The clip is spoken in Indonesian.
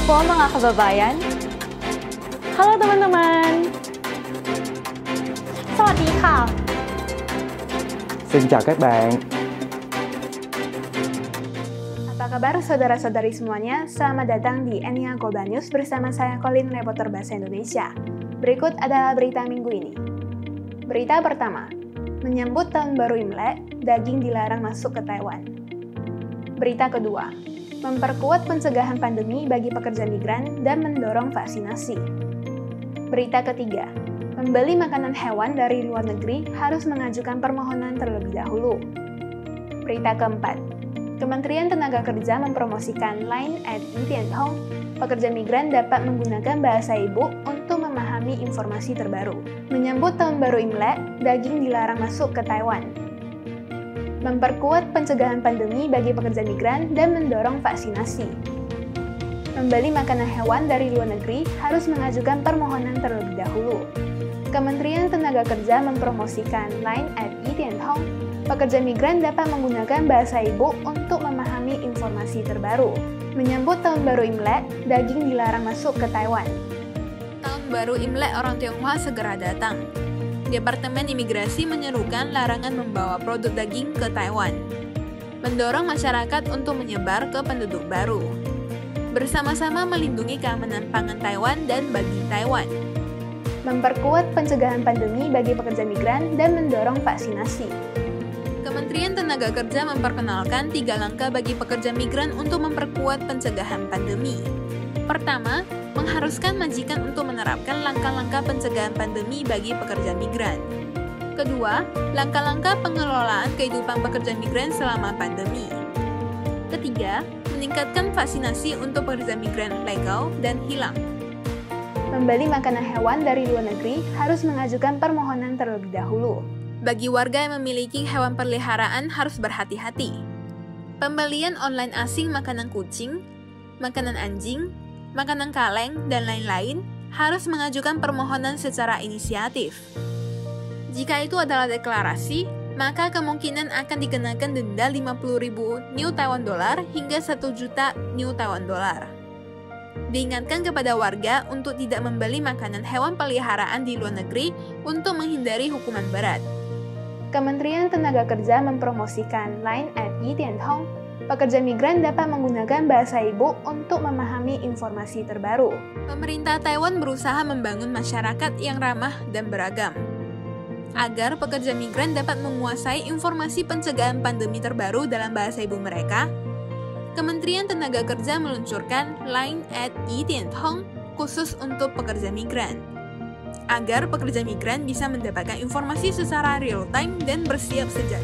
po mga kababayan. Halo teman-teman. Sawadee-ka. Xin chào các bạn. Apa kabar saudara-saudari semuanya? Selamat datang di Enia Global News bersama saya Colin, reporter Bahasa Indonesia. Berikut adalah berita minggu ini. Berita pertama, menyambut Tahun Baru Imlek, daging dilarang masuk ke Taiwan. Berita kedua, memperkuat pencegahan pandemi bagi pekerja migran dan mendorong vaksinasi. Berita ketiga, membeli makanan hewan dari luar negeri harus mengajukan permohonan terlebih dahulu. Berita keempat, Kementerian Tenaga Kerja mempromosikan Line @Yitianhong. Pekerja migran dapat menggunakan bahasa ibu untuk memahami informasi terbaru. Menyambut Tahun Baru Imlek, daging dilarang masuk ke Taiwan. Memperkuat pencegahan pandemi bagi pekerja migran dan mendorong vaksinasi. Membeli makanan hewan dari luar negeri harus mengajukan permohonan terlebih dahulu. Kementerian Tenaga Kerja mempromosikan Line @Yitianhong. Pekerja migran dapat menggunakan bahasa ibu untuk memahami informasi terbaru. Menyambut Tahun Baru Imlek, daging dilarang masuk ke Taiwan. Tahun Baru Imlek orang Tionghoa segera datang. Departemen Imigrasi menyerukan larangan membawa produk daging ke Taiwan. Mendorong masyarakat untuk menyebar ke penduduk baru. Bersama-sama melindungi keamanan pangan Taiwan dan bagi Taiwan. Memperkuat pencegahan pandemi bagi pekerja migran dan mendorong vaksinasi. Kementerian Tenaga Kerja memperkenalkan 3 langkah bagi pekerja migran untuk memperkuat pencegahan pandemi. Pertama, mengharuskan majikan untuk menerapkan langkah-langkah pencegahan pandemi bagi pekerja migran. Kedua, langkah-langkah pengelolaan kehidupan pekerja migran selama pandemi. Ketiga, meningkatkan vaksinasi untuk pekerja migran legal dan hilang. Membeli makanan hewan dari luar negeri harus mengajukan permohonan terlebih dahulu. Bagi warga yang memiliki hewan peliharaan harus berhati-hati. Pembelian online asing makanan kucing, makanan anjing, makanan kaleng, dan lain-lain harus mengajukan permohonan secara inisiatif. Jika itu adalah deklarasi, maka kemungkinan akan dikenakan denda 50.000 New Taiwan Dollar hingga 1 juta New Taiwan Dollar. Diingatkan kepada warga untuk tidak membeli makanan hewan peliharaan di luar negeri untuk menghindari hukuman berat. Kementerian Tenaga Kerja mempromosikan Line @Yitianhong. Pekerja migran dapat menggunakan bahasa ibu untuk memahami informasi terbaru. Pemerintah Taiwan berusaha membangun masyarakat yang ramah dan beragam. Agar pekerja migran dapat menguasai informasi pencegahan pandemi terbaru dalam bahasa ibu mereka, Kementerian Tenaga Kerja meluncurkan Line @Yitianhong khusus untuk pekerja migran. Agar pekerja migran bisa mendapatkan informasi secara real time dan bersiap sedia.